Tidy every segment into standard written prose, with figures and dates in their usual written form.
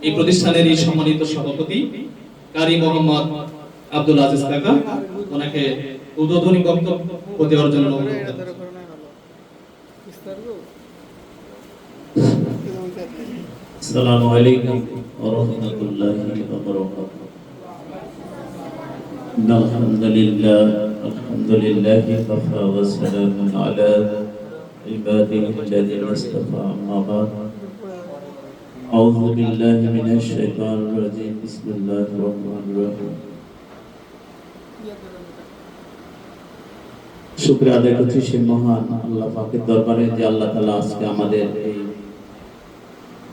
এই প্রতিষ্ঠানের এই সম্মানিত সভাপতি কারি মোহাম্মদ আব্দুল আজিজ কাকা, ওনাকে উদ্বোধনী বক্তব্য দেওয়ার জন্য আসসালামু আলাইকুম ওয়া রাহমাতুল্লাহি ওয়া বারাকাতুহু। আলহামদুলিল্লাহি কাফা ওয়া সালামুন আলা ইবাদিহি আল্লাযীনা ইসতাফা, আম্মা বা'দ। আউযু বিল্লাহি মিনাশ শাইতানির রাজীম। বিসমিল্লাহির রাহমানির রাহিম। শুকরিয়া আদায় করছি সেই মহান আল্লাহ পাকের দরবারে যে আল্লাহ তাআলা আজকে আমাদের এই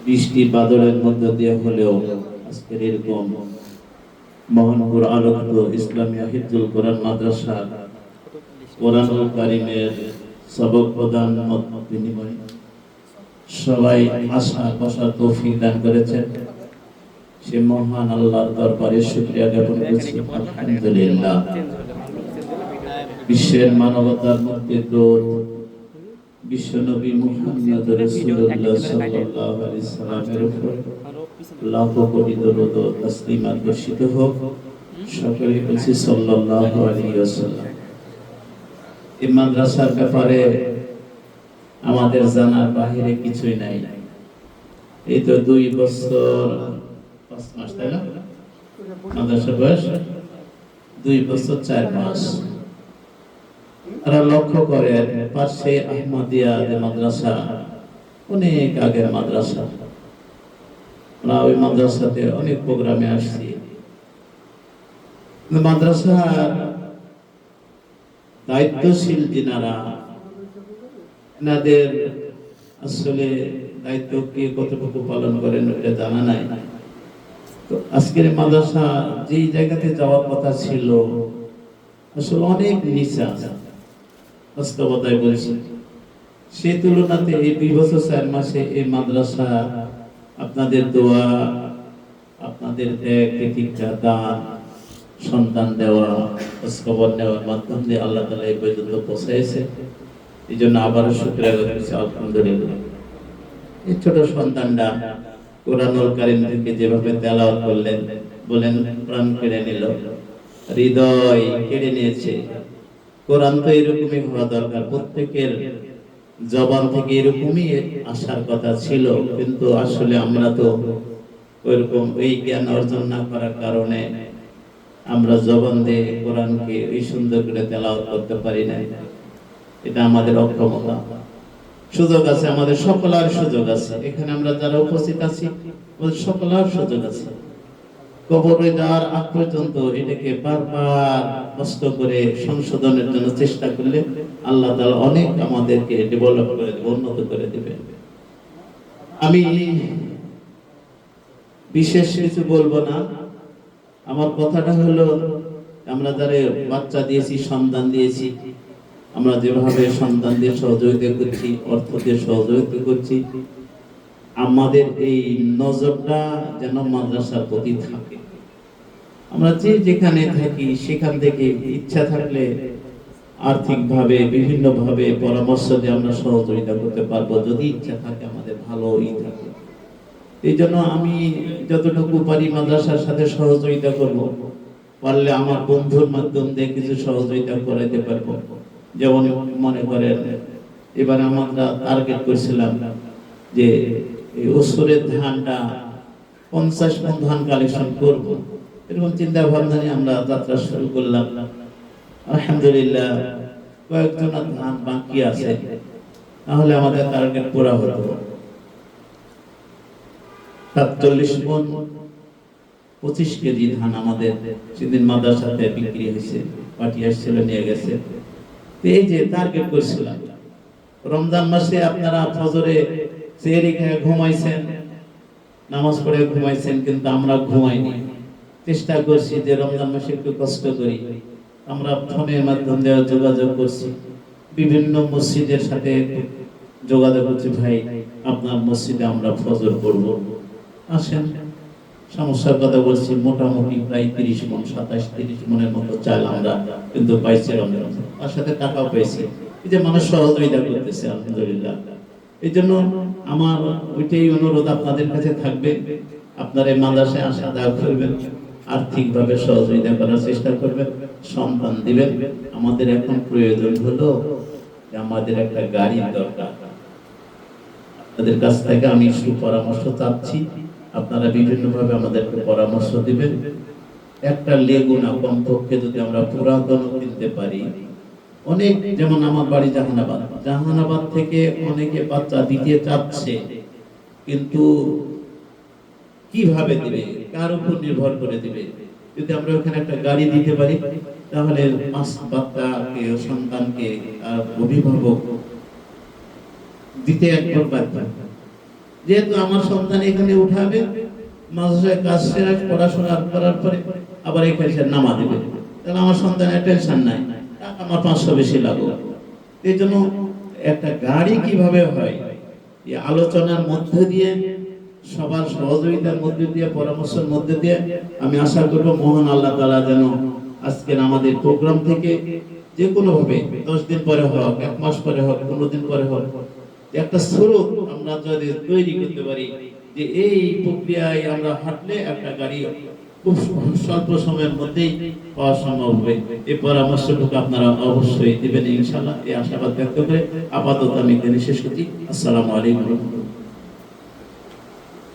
বৃষ্টি বাদলের মধ্য দিয়ে হলেও আজকের এরকম মোহনপুর আলোকিত ইসলামিয়া হিফজুল কোরআন মাদ্রাসা কোরআনুল কারীমের সবক প্রদান মত বিনিময় সবাই আশা বসার তৌফিক দান করেছেন। সে মহান আল্লাহর দরবারে শুকরিয়া জ্ঞাপন করছি, আলহামদুলিল্লাহ। বিশ্বের মানবতার মধ্যে দূত বিশ্বনবী মুহাম্মদ রাসূলুল্লাহ সাল্লাল্লাহু আলাইহি সাল্লামের উপর লাখো কোটি দরুদ ও তাসলিমাত বর্ষিত হোক। সকলে বলছি সাল্লাল্লাহু আলাইহি ওয়াসাল্লাম। এই মাদ্রাসার ব্যাপারে আমাদের জানার বাহিরে কিছুই নাই। এই তো 2 বছর 5 মাস, তাই না? মাদ্রাসার বয়স 2 বছর 4 মাস। তারা লক্ষ্য করেন পাশে আহমদিয়া মাদ্রাসা, অনেক আগের মাদ্রাসা। আমরা ওই মাদ্রাসাতে অনেক প্রোগ্রামে আসছি। মাদ্রাসার দায়িত্বশীল যিনারা, এনাদের আসলে দায়িত্ব কে কতটুকু পালন করেন এটা জানা নাই। তো আজকের মাদ্রাসা যেই জায়গাতে যাওয়ার কথা ছিল আসলে অনেক নিচে আছে, বাস্তবতায় বলছি। সেই তুলনাতে এই 2 বছর 4 মাসে এই মাদ্রাসা আপনাদের দোয়া, আপনাদের ত্যাগ, প্রতীক্ষা, দান, সন্তান দেওয়া, খবর নেওয়ার মাধ্যম দিয়ে আল্লাহ তাআলা এই পর্যন্ত পৌঁছাইছে। এই জন্য আবারও শুকরিয়া করছি, আলহামদুলিল্লাহ। এই ছোট সন্তানরা কোরআনুল কারীম থেকে যেভাবে তেলাওয়াত করলেন, বলেন প্রাণ কেড়ে নিল, হৃদয় কেড়ে নিয়েছে। কোরআন তো এরকমই হওয়া দরকার, প্রত্যেকের জবান থেকে এরকমই আসার কথা ছিল, কিন্তু আসলে আমরা তো ওইরকম এই জ্ঞান অর্জন না করার কারণে আমরা জবান দিয়ে কোরআনকে এই সুন্দর করে তেলাওয়াত করতে পারি না। এটা আমাদের অক্ষমতা। সুযোগ আছে, আমাদের সকলের সুযোগ আছে। এখানে আমরা যারা উপস্থিত আছি আমাদের সকলের সুযোগ আছে। কবরে যাওয়ার আগ পর্যন্ত এটাকে বারবার কষ্ট করে সংশোধনের জন্য চেষ্টা করলে আল্লাহ তাআলা অনেক আমাদেরকে ডেভেলপ করে দেবে, উন্নত করে দেবে। আমি বিশেষ কিছু বলবো না। আমার কথাটা হলো, আমরা যারা বাচ্চা দিয়েছি, সন্তান দিয়েছি, আমরা যেভাবে সন্তান দিয়ে সহযোগিতা করছি, অর্থ দিয়ে সহযোগিতা করছি, আমাদের এই নজরটা যেন মাদ্রাসার প্রতি থাকে। আমরা যে যেখানে থাকি সেখান থেকে ইচ্ছা থাকলে আর্থিকভাবে বিভিন্নভাবে পরামর্শ দিয়ে আমরা সহযোগিতা করতে পারবো, যদি ইচ্ছা থাকে, আমাদের ভালোই থাকে। এই জন্য আমি যতটুকু পারি মাদ্রাসার সাথে সহযোগিতা করব, পারলে আমার বন্ধুর মাধ্যম দিয়ে কিছু সহযোগিতা করাইতে পারবো। যেমন মনে করেন এবার আমরা টার্গেট করেছিলাম যে এই ওসরের ধানটা 50 মণ ধান কালেকশন করব, এরকম চিন্তা ভাবনা নিয়ে আমরা যাত্রা শুরু করলাম। আলহামদুলিল্লাহ কয়েকজন ধান বাকি আছে, তাহলে আমাদের টার্গেট পুরা হতো। 47 মণ 25 কেজি ধান আমাদের সেদিন মাদ্রাসাতে বিক্রি হয়েছে, পার্টি আসছিল নিয়ে গেছে। এই যে টার্গেট করেছিলাম, রমজান মাসে আপনারা ফজরে সেহরি খেয়ে ঘুমাইছেন, নামাজ পড়ে ঘুমাইছেন, কিন্তু আমরা ঘুমাইনি। চেষ্টা করছি যে রমজান মাসে একটু কষ্ট করি। আমরা ফোনের মাধ্যমে যোগাযোগ করছি, বিভিন্ন মসজিদের সাথে যোগাযোগ করছি, ভাই আপনার মসজিদে আমরা ফজর পড়ব, আসেন। সমস্যার কথা বলছি, মোটামুটি প্রায় 30 মণ 27-30 মণের মতো চাল আমরা কিন্তু পাইছি রমজান, তার সাথে টাকাও পাইছি। এই যে মানুষ সহযোগিতা করতেছে, আলহামদুলিল্লাহ। এই জন্য আমার ওইটাই অনুরোধ আপনাদের কাছে থাকবে, আপনারা এই মাদ্রাসায় আসা যাওয়া করবেন, আর্থিকভাবে সহযোগিতা করার চেষ্টা করবেন, সন্তান দিবেন। আমাদের এখন প্রয়োজন হলো যে আমাদের একটা গাড়ির দরকার। আপনাদের কাছ থেকে আমি সুপরামর্শ চাচ্ছি, আপনারা বিভিন্নভাবে আমাদেরকে পরামর্শ দিবেন। একটা লেগুনা কমপক্ষে যদি আমরা পুরাতন কিনতে পারি, অনেক, যেমন আমার বাড়ি জাহানাবাদ থেকে অনেকে বাচ্চা দিতে চাচ্ছে, কিন্তু কিভাবে দিবে, কার উপর নির্ভর করে দিবে? যদি আমরা ওখানে একটা গাড়ি দিতে পারি, তাহলে বাচ্চাকে, সন্তানকে আর অভিভাবক দিতে একবার বাধ্য। যেহেতু আমার সন্তান এখানে উঠাবে, মাদ্রাসায় কাজ শেষ, পড়াশোনা করার পরে আবার এখানে সে নামা দেবে, তাহলে আমার সন্তানের টেনশন নাই, টাকা আমার 500 বেশি লাগবে। এই জন্য একটা গাড়ি কিভাবে হয়, এই আলোচনার মধ্যে দিয়ে, সবার সহযোগিতার মধ্যে দিয়ে, পরামর্শের মধ্যে দিয়ে আমি আশা করব মহান আল্লাহ তাআলা যেন আজকের আমাদের প্রোগ্রাম থেকে যে কোনো ভাবে 10 দিন পরে হোক, 1 মাস পরে হোক, 15 দিন পরে হোক, একটা স্বরূপ আমরা যদি তৈরি করতে পারি যে এই প্রক্রিয়ায় আমরা হাঁটলে একটা গাড়ি খুব স্বল্প সময়ের মধ্যেই পাওয়া সম্ভব হবে। এই পরামর্শটুকু আপনারা অবশ্যই দিবেন ইনশাআল্লাহ, এই আশাবাদ ব্যক্ত করে আপাতত আমি এখানে শেষ করছি। আসসালামু আলাইকুম।